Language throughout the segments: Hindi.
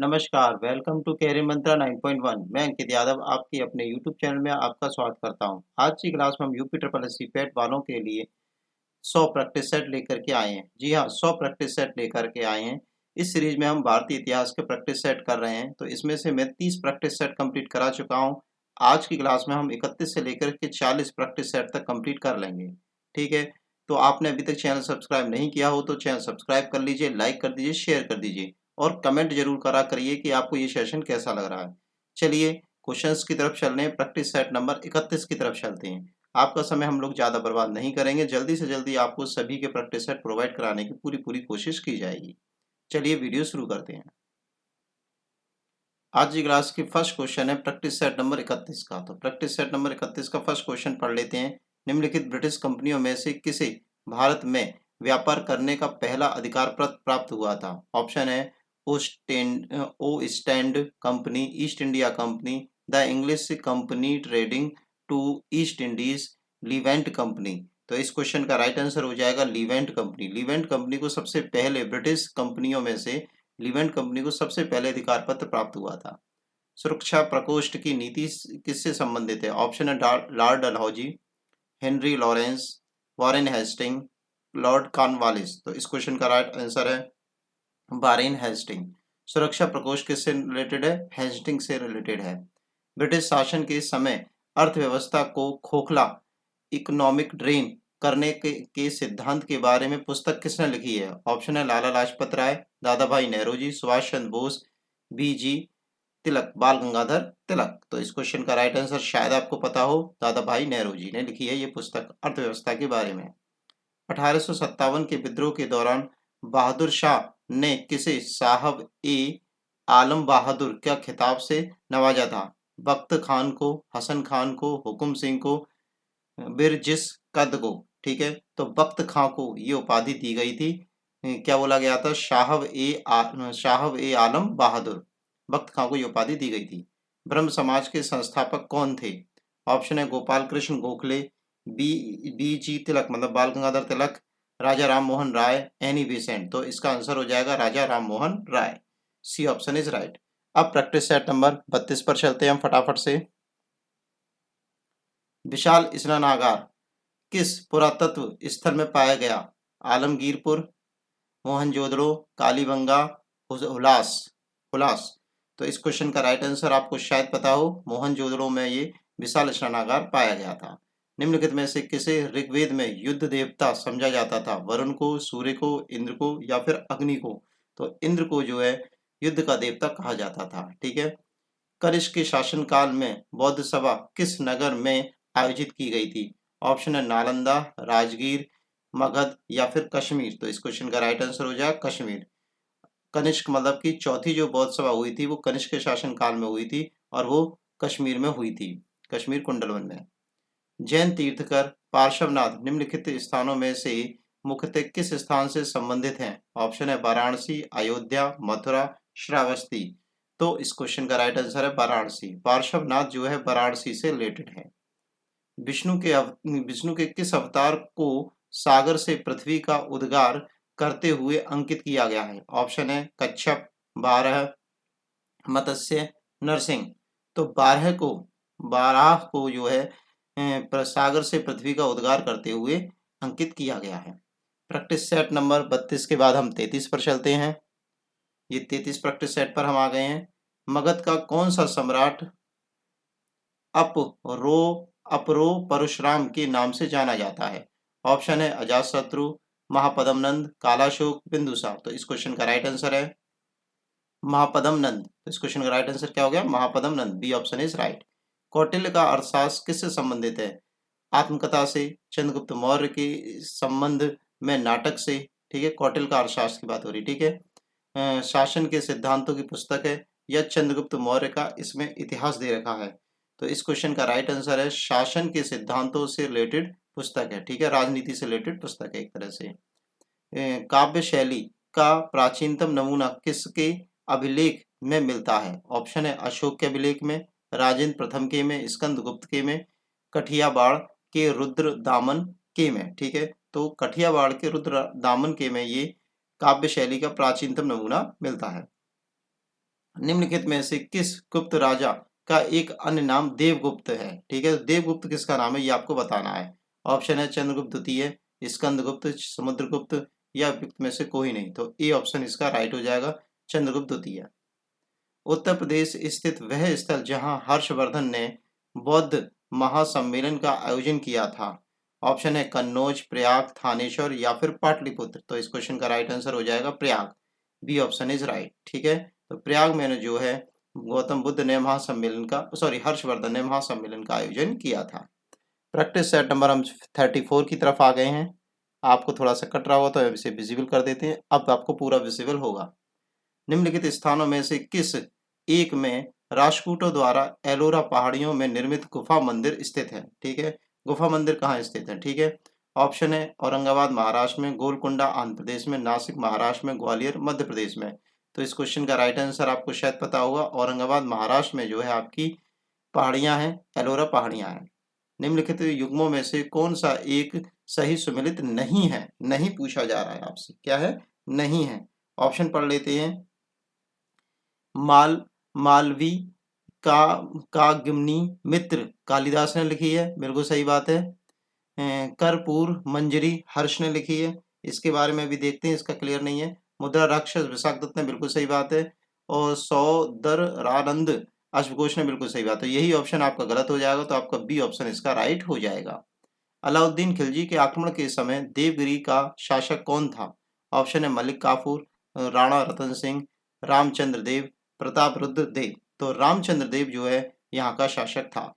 नमस्कार, वेलकम टू कैरियर मंत्रा 9.1। मैं अंकित यादव आपके अपने यूट्यूब चैनल में आपका स्वागत करता हूं। आज की क्लास में हम UP triple S C PET वालों के लिए 100 प्रैक्टिस सेट लेकर के आए हैं। जी हाँ, 100 प्रैक्टिस सेट लेकर के आए हैं। इस सीरीज में हम भारतीय इतिहास के प्रैक्टिस सेट कर रहे हैं, तो इसमें से मैं 30 प्रैक्टिस सेट कंप्लीट करा चुका हूँ। आज की क्लास में हम 31 से लेकर के 40 प्रैक्टिस सेट तक कंप्लीट कर लेंगे। ठीक है, तो आपने अभी तक चैनल सब्सक्राइब नहीं किया हो तो चैनल सब्सक्राइब कर लीजिए, लाइक कर दीजिए, शेयर कर दीजिए और कमेंट जरूर करा करिए कि आपको ये सेशन कैसा लग रहा है। चलिए क्वेश्चंस की तरफ चल रहे हैं, प्रैक्टिस सेट नंबर 31 की तरफ चलते हैं। आपका समय हम लोग ज़्यादा बर्बाद नहीं करेंगे, जल्दी से जल्दी आपको सभी के प्रैक्टिस सेट प्रोवाइड कराने की पूरी पूरी कोशिश की जाएगी। चलिए वीडियो शुरू करते हैं। आज की क्लास की फर्स्ट क्वेश्चन है प्रैक्टिस सेट नंबर 31 का। तो प्रैक्टिस सेट नंबर 31 का फर्स्ट क्वेश्चन पढ़ लेते हैं। निम्नलिखित ब्रिटिश कंपनियों में से किसे भारत में व्यापार करने का पहला अधिकार प्राप्त हुआ था? ऑप्शन है Ostend company, East India company, the English company trading to East Indies, Levant company. तो इस क्वेश्चन का राइट आंसर हो जाएगा लीवेंट कंपनी। लीवेंट कंपनी को सबसे पहले ब्रिटिश कंपनियों में से लीवेंट कंपनी को सबसे पहले अधिकार पत्र प्राप्त हुआ था। सुरक्षा प्रकोष्ठ की नीति किससे संबंधित है? ऑप्शन है lord Dalhousie, Henry Lawrence, Warren Hasting, lord Cornwallis. तो इस क्वेश्चन का राइट आंसर है वॉरेन हेस्टिंग। सुरक्षा प्रकोष्ठ किससे रिलेटेड है? हेस्टिंग से रिलेटेड है। ब्रिटिश शासन के समय अर्थव्यवस्था को खोखला इकोनॉमिक ड्रेन करने के सिद्धांत के बारे में पुस्तक किसने लिखी है? ऑप्शन है लाला लाजपत राय, दादा भाई नेहरू, सुभाष चंद्र बोस, बी.जी. तिलक, बाल गंगाधर तिलक। तो इस क्वेश्चन का राइट आंसर शायद आपको पता हो, दादा भाई नेहरू जी ने लिखी है ये पुस्तक अर्थव्यवस्था के बारे में। 1857 के विद्रोह के दौरान बहादुर शाह ने किसे साहब ए आलम बहादुर का खिताब से नवाजा था? बख्त खान को, हसन खान को, हुकुम सिंह को, बिरजिस कद को। ठीक है, तो बख्त खां को ये उपाधि दी गई थी। क्या बोला गया था? शाहब ए आलम बहादुर, बख्त खां को ये उपाधि दी गई थी। ब्रह्म समाज के संस्थापक कौन थे? ऑप्शन है गोपाल कृष्ण गोखले, बी जी तिलक मतलब बाल गंगाधर तिलक, राजा राम मोहन राय, एनी बेसेंट। तो इसका आंसर हो जाएगा Raja Ram Mohan Roy. C option is right. अब प्रैक्टिस सेट नंबर 32 पर चलते हैं हम फटाफट से। विशाल स्नानागार किस पुरातत्व स्थल में पाया गया? आलमगीरपुर, मोहनजोदड़ो, कालीबंगा, हुलास हुलास। तो इस क्वेश्चन का राइट आंसर आपको शायद पता हो, मोहनजोदड़ो में ये विशाल स्नानागार पाया गया था। निम्नलिखित में से किसे ऋग्वेद में युद्ध देवता समझा जाता था? वरुण को, सूर्य को, इंद्र को या फिर अग्नि को? तो इंद्र को जो है युद्ध का देवता कहा जाता था। ठीक है, कनिष्क के शासनकाल में बौद्ध सभा किस नगर में आयोजित की गई थी? ऑप्शन है नालंदा, राजगीर, मगध या फिर कश्मीर। तो इस क्वेश्चन का राइट आंसर हो जाएगा कश्मीर। कनिष्क मतलब कि चौथी जो बौद्ध सभा हुई थी वो कनिष्क के शासन काल में हुई थी और वो कश्मीर में हुई थी, कश्मीर कुंडलवन में। जैन तीर्थकर पार्श्वनाथ निम्नलिखित स्थानों में से मुख्यतः किस स्थान से संबंधित हैं? ऑप्शन है वाराणसी, अयोध्या, मथुरा, श्रावस्ती। तो इस क्वेश्चन का राइट आंसर है वाराणसी। पार्श्वनाथ जो है वाराणसी से रिलेटेड है। विष्णु के किस अवतार को सागर से पृथ्वी का उद्गार करते हुए अंकित किया गया है? ऑप्शन है कच्छप, बारह, मत्स्य, नरसिंह। तो बारह को जो है सागर से पृथ्वी का उद्गार करते हुए अंकित किया गया है। प्रैक्टिस सेट नंबर 32 के बाद हम 33 पर चलते हैं। ये 33 प्रैक्टिस सेट पर हम आ गए हैं। मगध का कौन सा सम्राट अपरो परशुराम के नाम से जाना जाता है? ऑप्शन है अजातशत्रु, महापद्मनंद, कालाशोक, बिंदुसार। तो इस क्वेश्चन का राइट आंसर है महापद्मनंद। तो इस क्वेश्चन का राइट आंसर क्या हो गया? Mahapadmanand. B option is right. Kautilya का अर्थशास्त्र किससे संबंधित है? आत्मकथा से, चंद्रगुप्त मौर्य के संबंध में नाटक से। ठीक है, कौटिल्य का अर्थशास्त्र की बात हो रही। ठीक है, शासन के सिद्धांतों की पुस्तक है या चंद्रगुप्त मौर्य का इसमें इतिहास दे रखा है? तो इस क्वेश्चन का राइट आंसर है शासन के सिद्धांतों से रिलेटेड पुस्तक है। ठीक है, राजनीति से रिलेटेड पुस्तक है एक तरह से। काव्य शैली का प्राचीनतम नमूना किसके अभिलेख में मिलता है? ऑप्शन है अशोक के अभिलेख में, राजेंद्र प्रथम के में, स्कंदगुप्त के में, कठियावाड़ के रुद्र दामन के में। ठीक है, तो कठियावाड़ के रुद्र दामन के में ये काव्य शैली का प्राचीनतम नमूना मिलता है। निम्नलिखित में से किस गुप्त राजा का एक अन्य नाम देवगुप्त है? ठीक है, देवगुप्त किसका नाम है ये आपको बताना है। ऑप्शन है चंद्रगुप्त द्वितीय, स्कंदगुप्त, समुद्रगुप्त या उपयुक्त में से कोई नहीं। तो ए ऑप्शन इसका राइट हो जाएगा, चंद्रगुप्त द्वितीय। उत्तर प्रदेश स्थित वह स्थल जहां हर्षवर्धन ने बौद्ध महासम्मेलन का आयोजन किया था। ऑप्शन है कन्नौज, प्रयाग, थानेश्वर या फिर पाटलिपुत्र। तो इस क्वेश्चन का राइट आंसर हो जाएगा Prayag. B option is right. ठीक है, तो प्रयाग में जो है गौतम बुद्ध ने महासम्मेलन का हर्षवर्धन ने महासम्मेलन का आयोजन किया था। प्रैक्टिस सेट नंबर हम 34 की तरफ आ गए हैं। आपको थोड़ा सा कट रहा होगा तो इसे विजिबल कर देते हैं, अब आपको पूरा विजिबल होगा। निम्नलिखित स्थानों में से किस एक में राष्ट्रकूटों द्वारा एलोरा पहाड़ियों में निर्मित गुफा मंदिर स्थित है? ठीक है, गुफा मंदिर कहाँ स्थित है? ठीक है, ऑप्शन है औरंगाबाद महाराष्ट्र में, गोलकुंडा आंध्र प्रदेश में, नासिक महाराष्ट्र में, ग्वालियर मध्य प्रदेश में। तो इस क्वेश्चन का राइट आंसर आपको शायद पता होगा, औरंगाबाद महाराष्ट्र में जो है आपकी पहाड़ियां हैं, एलोरा पहाड़ियां हैं। निम्नलिखित युग्मों में से कौन सा एक सही सुमेलित नहीं है? नहीं पूछा जा रहा है आपसे, क्या है? नहीं है। ऑप्शन पढ़ लेते हैं। मालवी काग्यमनी मित्र कालिदास ने लिखी है, बिल्कुल सही बात है। कर्पूर मंजरी हर्ष ने लिखी है, इसके बारे में भी देखते हैं, इसका क्लियर नहीं है। मुद्रा राक्षस विशाखदत्त ने, बिल्कुल सही बात है। और सौदरानंद अश्वघोष ने, बिल्कुल सही बात है। यही ऑप्शन आपका गलत हो जाएगा, तो आपका बी ऑप्शन इसका राइट हो जाएगा। अलाउद्दीन खिलजी के आक्रमण के समय देवगिरी का शासक कौन था? ऑप्शन है मलिक काफूर, राणा रतन सिंह, रामचंद्र देव, प्रताप रुद्र देव। तो रामचंद्र देव जो है यहाँ का शासक था।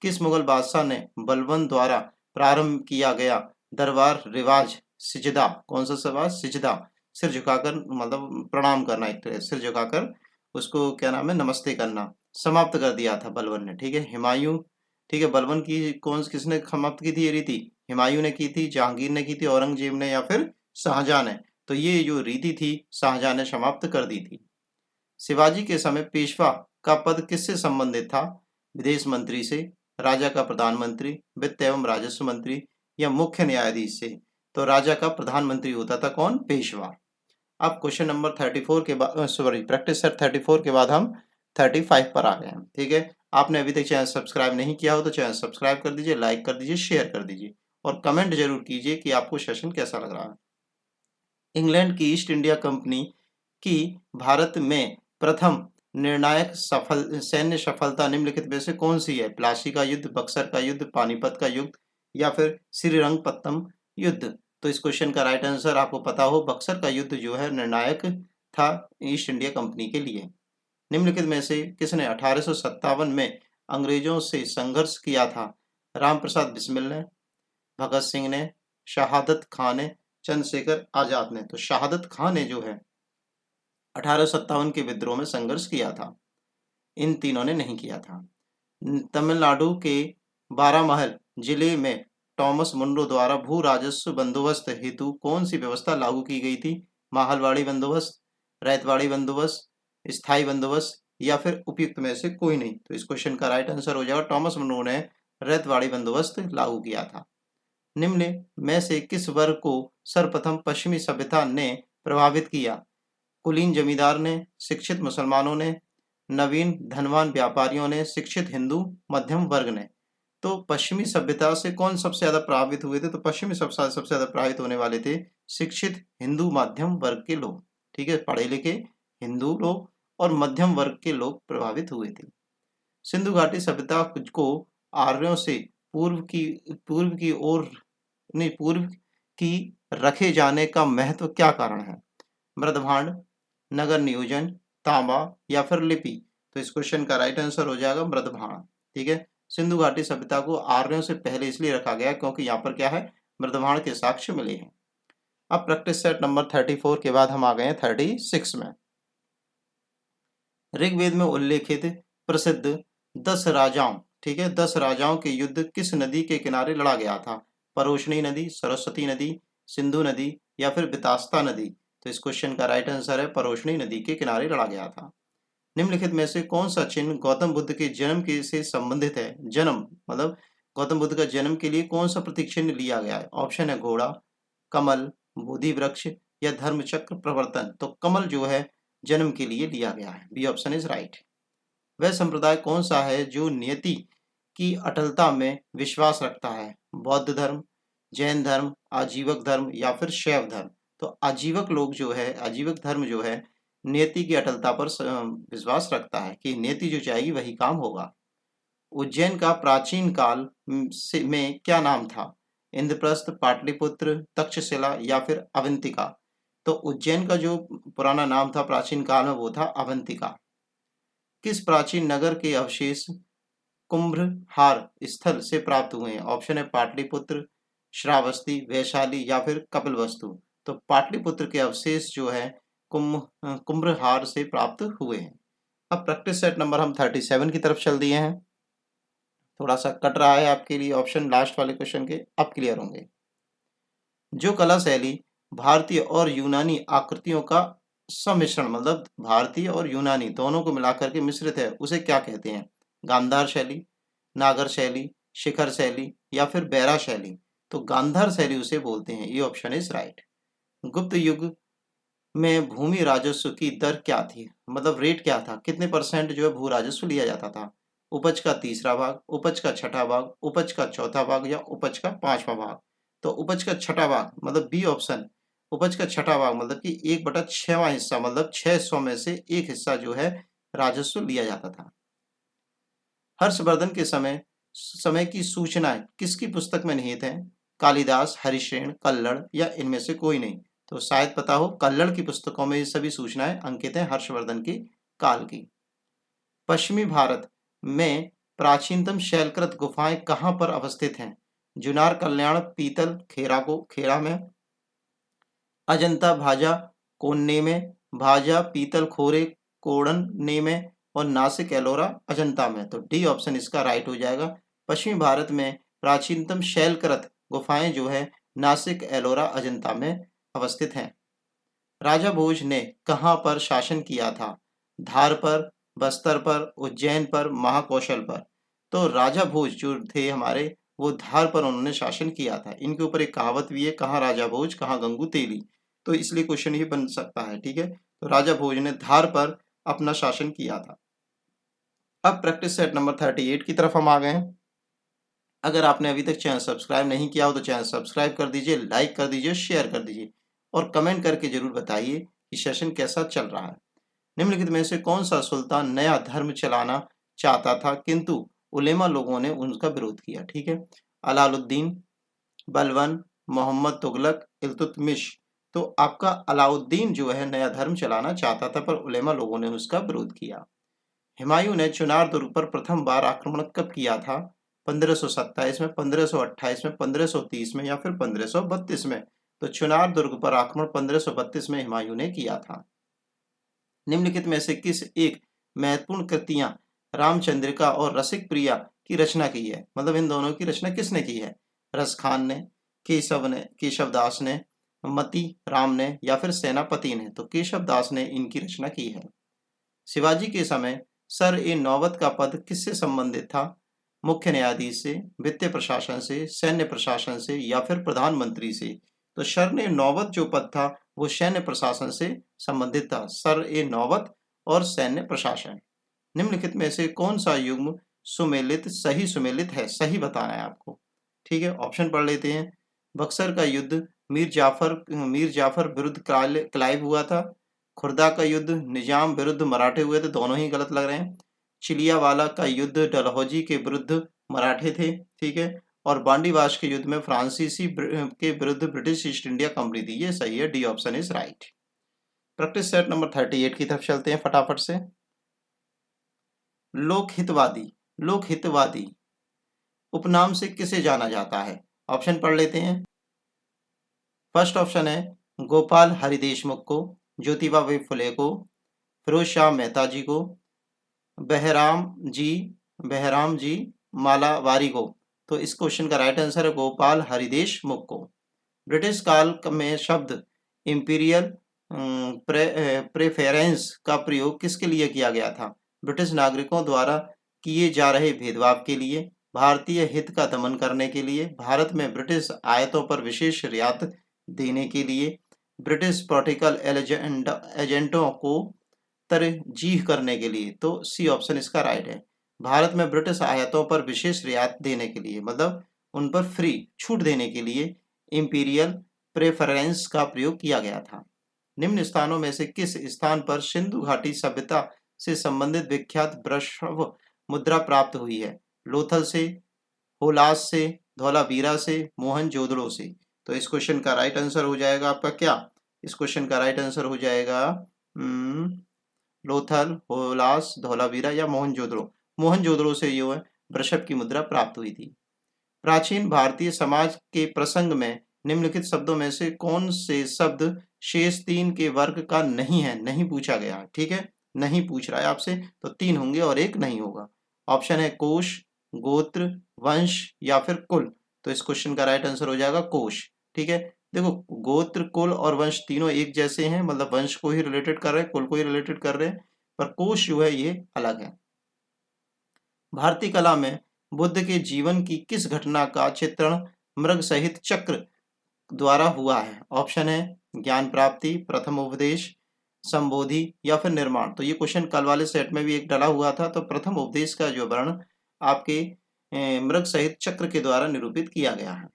किस मुगल बादशाह ने बलबन द्वारा प्रारंभ किया गया दरबार रिवाज सिजदा? कौन सा सवाल? सिजदा, सिर झुकाकर, मतलब प्रणाम करना, एक तरह सिर झुकाकर उसको क्या नाम है, नमस्ते करना, समाप्त कर दिया था बलबन ने। ठीक है, हुमायूं। ठीक है, बलबन की किसने समाप्त की थी ये रीति? हुमायूं ने की थी, जहांगीर ने की थी, औरंगजेब ने या फिर शाहजहां ने? तो ये जो रीति थी शाहजहां ने समाप्त कर दी थी। शिवाजी के समय पेशवा का पद किससे संबंधित था? विदेश मंत्री से, राजा का प्रधानमंत्री, वित्त एवं राजस्व मंत्री या मुख्य न्यायाधीश से? तो राजा का प्रधानमंत्री होता था कौन? पेशवा। अब क्वेश्चन नंबर 34 के बाद, सॉरी प्रैक्टिस सेट 34 के बाद हम 35 पर आ गए हैं। ठीक है, आपने अभी तक चैनल सब्सक्राइब नहीं किया हो तो चैनल सब्सक्राइब कर दीजिए, लाइक कर दीजिए, शेयर कर दीजिए और कमेंट जरूर कीजिए कि आपको सेशन कैसा लग रहा है। इंग्लैंड की ईस्ट इंडिया कंपनी की भारत में प्रथम निर्णायक सैन्य सफलता निम्नलिखित में से कौन सी है? प्लासी का युद्ध, बक्सर का युद्ध, पानीपत का युद्ध या फिर श्रीरंगपट्टनम युद्ध? तो इस क्वेश्चन का राइट आंसर आपको पता हो, बक्सर का युद्ध जो है निर्णायक था ईस्ट इंडिया कंपनी के लिए। निम्नलिखित में से किसने 1857 में अंग्रेजों से संघर्ष किया था? राम प्रसाद बिस्मिल ने, भगत सिंह ने, शहादत खान ने, चंद्रशेखर आजाद ने? तो शहादत खान ने जो है 1857 के विद्रोह में संघर्ष किया था, इन तीनों ने नहीं किया था। तमिलनाडु के बारामहल जिले में टॉमस मुंडो द्वारा भू राजस्व बंदोबस्त हेतु कौन सी व्यवस्था लागू की गई थी? माहलवाड़ी बंदोबस्त, रैतवाड़ी बंदोबस्त, स्थायी बंदोबस्त या फिर उपयुक्त में से कोई नहीं? तो इस क्वेश्चन का राइट आंसर हो जाएगा टॉमस मुंडो ने रैतवाड़ी बंदोबस्त लागू किया था। निम्न में से किस वर्ग को सर्वप्रथम पश्चिमी सभ्यता ने प्रभावित किया? कुलीन जमींदार ने, शिक्षित मुसलमानों ने, नवीन धनवान व्यापारियों ने, शिक्षित हिंदू मध्यम वर्ग ने? तो पश्चिमी सभ्यता से कौन सबसे ज्यादा प्रभावित हुए थे? तो पश्चिमी सबसे ज्यादा प्रभावित होने वाले थे शिक्षित हिंदू मध्यम वर्ग के लोग। ठीक है, पढ़े लिखे हिंदू लोग और मध्यम वर्ग के लोग प्रभावित हुए थे। सिंधु घाटी सभ्यता को आर्यों से पूर्व की ओर नहीं पूर्व की रखे जाने का महत्व क्या कारण है? मृदभांड, नगर नियोजन, तांबा या फिर लिपि? तो इस क्वेश्चन का राइट आंसर हो जाएगा मृदभांड। ठीक है, सिंधु घाटी सभ्यता को आर्यों से पहले इसलिए रखा गया क्योंकि यहाँ पर क्या है, मृदभांड के साक्ष्य मिले हैं। अब प्रैक्टिस सेट नंबर 34 के बाद हम आ गए हैं 36 में। ऋग्वेद में उल्लेखित प्रसिद्ध 10 राजाओं, ठीक है, 10 राजाओं के युद्ध किस नदी के किनारे लड़ा गया था? परोशनी नदी, सरस्वती नदी, सिंधु नदी या फिर बितास्ता नदी? तो इस क्वेश्चन का राइट आंसर है परोशनी नदी के किनारे लड़ा गया था। निम्नलिखित में से कौन सा चिन्ह गौतम बुद्ध के जन्म के से संबंधित है? जन्म मतलब गौतम बुद्ध का जन्म के लिए कौन सा प्रतीक चिन्ह लिया गया है? ऑप्शन है घोड़ा, कमल, बोधि वृक्ष या धर्म चक्र प्रवर्तन? तो कमल जो है जन्म के लिए लिया गया है। B option is right. वह संप्रदाय कौन सा है जो नियति की अटलता में विश्वास रखता है? बौद्ध धर्म, जैन धर्म, आजीवक धर्म या फिर शैव धर्म? तो आजीवक लोग जो है, आजीवक धर्म जो है नियति की अटलता पर विश्वास रखता है कि नियति जो चाहेगी वही काम होगा। उज्जैन का प्राचीन काल में क्या नाम था? इंद्रप्रस्थ, पाटलिपुत्र, तक्षशिला या फिर अवंतिका? तो उज्जैन का जो पुराना नाम था प्राचीन काल में वो था अवंतिका। किस प्राचीन नगर के अवशेष कुंभहार स्थल से प्राप्त हुए हैं? ऑप्शन है पाटलिपुत्र, श्रावस्ती, वैशाली या फिर कपिलवस्तु? तो पाटलिपुत्र के अवशेष जो है कुंभहार से प्राप्त हुए हैं। अब प्रैक्टिस सेट नंबर हम 37 की तरफ चल दिए हैं। थोड़ा सा कट रहा है आपके लिए ऑप्शन लास्ट वाले क्वेश्चन के, अब क्लियर होंगे। जो कला शैली भारतीय और यूनानी आकृतियों का सम्मिश्रण, मतलब भारतीय और यूनानी दोनों को मिलाकर के मिश्रित है, उसे क्या कहते हैं? गांधार शैली, नागर शैली, शिखर शैली या फिर बैरा शैली? तो गांधार शैली उसे बोलते हैं। ये ऑप्शन इज राइट। गुप्त युग में भूमि राजस्व की दर क्या थी, मतलब रेट क्या था? कितने % जो है भू राजस्व लिया जाता था? उपज का तीसरा भाग, उपज का छठा भाग, उपज का चौथा भाग या उपज का पांचवा भाग? तो उपज का छठा भाग मतलब बी ऑप्शन, उपज का छठा भाग मतलब कि 1/6वां हिस्सा, मतलब 6 हिस्सों में से एक हिस्सा जो है राजस्व लिया जाता था। हर्षवर्धन के समय की सूचनाएं किसकी पुस्तक में निहित हैं? कालिदास, हरिश्रेण, कल्लड़ या इनमें से कोई नहीं? तो शायद पता हो, कल्लड़ की पुस्तकों में ये सभी सूचनाएं अंकित हैं हर्षवर्धन के काल की। पश्चिमी भारत में प्राचीनतम शैलकृत गुफाएं कहां पर अवस्थित हैं? जुनार, कल्याण, पीतल, खेरा में, अजंता भाजा कोन्ने में, भाजा पीतल खोरे कोड़न्ने में और नासिक एलोरा अजंता में? तो डी ऑप्शन इसका राइट हो जाएगा। पश्चिमी भारत में प्राचीनतम शैलकृत गुफाएं जो है नासिक, एलोरा, अजंता में अवस्थित हैं। राजा भोज ने कहां पर शासन किया था? धार पर, बस्तर पर, उज्जैन पर, महाकौशल पर? तो राजा भोज जो थे हमारे, वो धार पर उन्होंने शासन किया था। इनके ऊपर एक कहावत भी है, कहाँ राजा भोज कहाँ गंगू तेली, तो इसलिए क्वेश्चन ये बन सकता है। ठीक है, तो राजा भोज ने धार पर अपना शासन किया था। अब प्रैक्टिस सेट नंबर 38 की तरफ हम आ गए हैं। अगर आपने अभी तक चैनल सब्सक्राइब नहीं किया हो तो चैनल सब्सक्राइब कर दीजिए, लाइक कर दीजिए, शेयर कर दीजिए और कमेंट करके जरूर बताइए कि सेशन कैसा चल रहा है। निम्नलिखित में से कौन सा सुल्तान नया धर्म चलाना चाहता था किंतु उलेमा लोगों ने उनका विरोध किया? ठीक है, अलाउद्दीन, बलबन, मोहम्मद तुगलक, इल्तुतमिश? तो आपका अलाउद्दीन जो है नया धर्म चलाना चाहता था पर उलेमा लोगों ने उसका विरोध किया। हुमायूं ने चुनार दुर्ग पर प्रथम बार आक्रमण कब किया था? 1527 में, 1528 में, 1530 में या फिर 1532 में? तो चुनार दुर्ग पर आक्रमण 1532 में हुमायूं ने किया था। निम्नलिखित में से किस एक महत्वपूर्ण कृतियां रामचंद्रिका और रसिक प्रिया की रचना की है? मतलब इन दोनों की रचना किसने की है? रसखान ने, केशवदास ने, मती राम ने या फिर सेनापति ने? तो केशवदास ने इनकी रचना की है। शिवाजी के समय सर ए नौबत का पद किससे संबंधित था? मुख्य न्यायाधीश से, वित्तीय प्रशासन से, सैन्य प्रशासन से या फिर प्रधानमंत्री से? तो सर ए नौबत जो पद था वो सैन्य प्रशासन से संबंधित था। सर ए नौबत और सैन्य प्रशासन। निम्नलिखित में से कौन सा युग्म सुमेलित सुमेलित है? सही बताना है आपको। ठीक है, ऑप्शन पढ़ लेते हैं। बक्सर का युद्ध मीर जाफर विरुद्ध क्लाइव हुआ था। खुर्दा का युद्ध निजाम विरुद्ध मराठे हुए थे, दोनों ही गलत लग रहे हैं। चिलियावाला का युद्ध डलहौजी के विरुद्ध मराठे थे। ठीक है, और बांडीवाश के युद्ध में फ्रांसीसी के विरुद्ध ब्रिटिश ईस्ट इंडिया कंपनी थी। ये सही है, D option is right. Practice set number 38 की तरफ चलते हैं फटाफट से। लोकहितवादी उपनाम से किसे जाना जाता है? ऑप्शन पढ़ लेते हैं। फर्स्ट ऑप्शन है गोपाल हरि देशमुख को, ज्योतिबा फुले को, फिरोज शाह मेहता जी को, बहराम जी मालावारी को? तो इस क्वेश्चन का राइट आंसर है गोपाल हरि देशमुख को। ब्रिटिश काल में शब्द इंपीरियल प्रेफरेंस का प्रयोग किसके लिए किया गया था? ब्रिटिश नागरिकों द्वारा किए जा रहे भेदभाव के लिए, भारतीय हित का दमन करने के लिए, भारत में ब्रिटिश आयातों पर विशेष रियायत देने के लिए, ब्रिटिश पॉलिटिकल एजेंटों को तरजीह करने के लिए, तो सी ऑप्शन इसका राइट है। भारत में ब्रिटिश आयातों पर विशेष रियायत देने के लिए, मतलब उन पर फ्री छूट देने के लिए इंपीरियल प्रेफरेंस का प्रयोग किया गया था। निम्न स्थानों में से किस स्थान पर सिंधु घाटी सभ्यता से संबंधित विख्यात ब्रशव मुद्रा प्राप्त हुई है? लोथल से, होलास से, धौलावीरा से, मोहनजोदड़ो से। तो इस क्वेश्चन का राइट आंसर हो जाएगा आपका क्या? इस क्वेश्चन का राइट आंसर हो जाएगा लोथल, होलास, धौलावीरा या मोहनजोदड़ो। मोहनजोदड़ो से जो है वृषभ की मुद्रा प्राप्त हुई थी। प्राचीन भारतीय समाज के प्रसंग में निम्नलिखित शब्दों में से कौन से शब्द शेष 3 के वर्ग का नहीं है? नहीं पूछा गया है, ठीक है, नहीं पूछ रहा है आपसे, तो 3 होंगे और 1 नहीं होगा। ऑप्शन है कोश, गोत्र, वंश या फिर कुल। तो इस क्वेश्चन का राइट आंसर हो जाएगा कोश, ठीक है। देखो, गोत्र, कुल और वंश तीनों एक जैसे हैं, मतलब वंश को ही रिलेटेड कर रहे हैं, कुल को ही रिलेटेड कर रहे हैं, पर कोश जो है ये अलग है। भारतीय कला में बुद्ध के जीवन की किस घटना का चित्रण मृग सहित चक्र द्वारा हुआ है? ऑप्शन है ज्ञान प्राप्ति, प्रथम उपदेश, संबोधि या फिर निर्माण। तो ये क्वेश्चन कल वाले सेट में भी एक डाला हुआ था। तो प्रथम उपदेश का जो वर्ण आपके मृग सहित चक्र के द्वारा निरूपित किया गया है।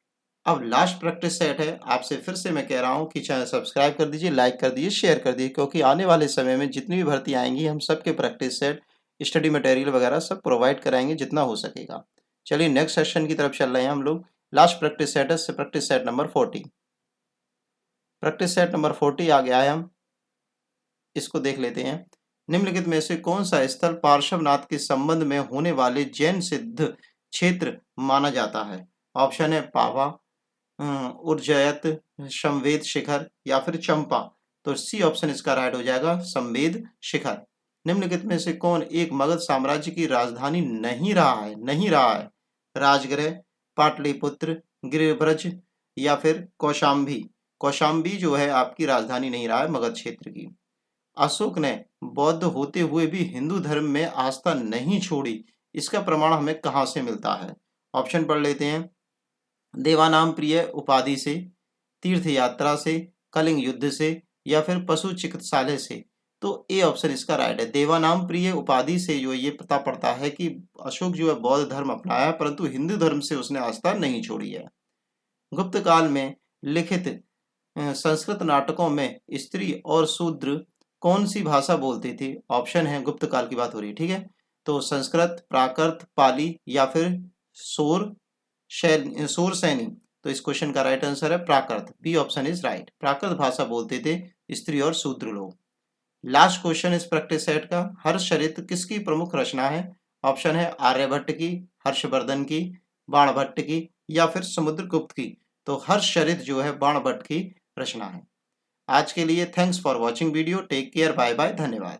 अब लास्ट प्रैक्टिस सेट है। आपसे फिर से मैं कह रहा हूँ कि चैनल सब्सक्राइब कर दीजिए, लाइक कर दीजिए, शेयर कर दीजिए, क्योंकि आने वाले समय में जितनी भी भर्ती आएंगी हम सबके प्रैक्टिस सेट, स्टडी मटेरियल वगैरह सब प्रोवाइड कराएंगे जितना हो सकेगा। चलिए नेक्स्ट सेशन की तरफ चल रहे हैं हम लोग। लास्ट प्रैक्टिस सेट है practice set number 40। Practice set number 40 आ गया है, हम इसको देख लेते हैं। निम्नलिखित में से कौन सा स्थल पार्श्वनाथ के संबंध में होने वाले जैन सिद्ध क्षेत्र माना जाता है? ऑप्शन है पावा, उज्जयित, संवेद शिखर या फिर चंपा। तो सी ऑप्शन इसका राइट हो जाएगा, संवेद शिखर। निम्नलिखित में से कौन एक मगध साम्राज्य की राजधानी नहीं रहा है? नहीं रहा है। राजगृह, पाटलिपुत्र, गिरिब्रज या फिर कौशाम्बी। कौशाम्बी जो है आपकी राजधानी नहीं रहा है मगध क्षेत्र की। अशोक ने बौद्ध होते हुए भी हिंदू धर्म में आस्था नहीं छोड़ी, इसका प्रमाण हमें कहाँ से मिलता है? ऑप्शन पढ़ लेते हैं। देवानाम प्रिय उपाधि से, तीर्थ यात्रा से, कलिंग युद्ध से या फिर पशु चिकित्सालय से। तो ए ऑप्शन इसका राइट है। देवानाम प्रिय उपाधि से जो ये पता पड़ता है कि अशोक जो है बौद्ध धर्म अपनाया, परंतु हिंदू धर्म से उसने आस्था नहीं छोड़ी है। गुप्त काल में लिखित संस्कृत नाटकों में स्त्री और शूद्र कौन सी भाषा बोलते थे? ऑप्शन है, गुप्त काल की बात हो रही है, ठीक है, तो संस्कृत, प्राकृत, पाली या फिर सोर सैनी। तो इस क्वेश्चन का राइट आंसर है प्राकृत, बी ऑप्शन इज राइट। प्राकृत भाषा बोलते थे स्त्री और शूद्र लोग। लास्ट क्वेश्चन इस प्रैक्टिस सेट का, हर्षचरित किसकी प्रमुख रचना है? ऑप्शन है आर्यभट्ट की, हर्षवर्धन की, बाणभट्ट की या फिर समुद्रगुप्त की। तो हर्षचरित जो है बाणभट्ट की रचना है। आज के लिए thanks for watching video, take care, bye bye, धन्यवाद।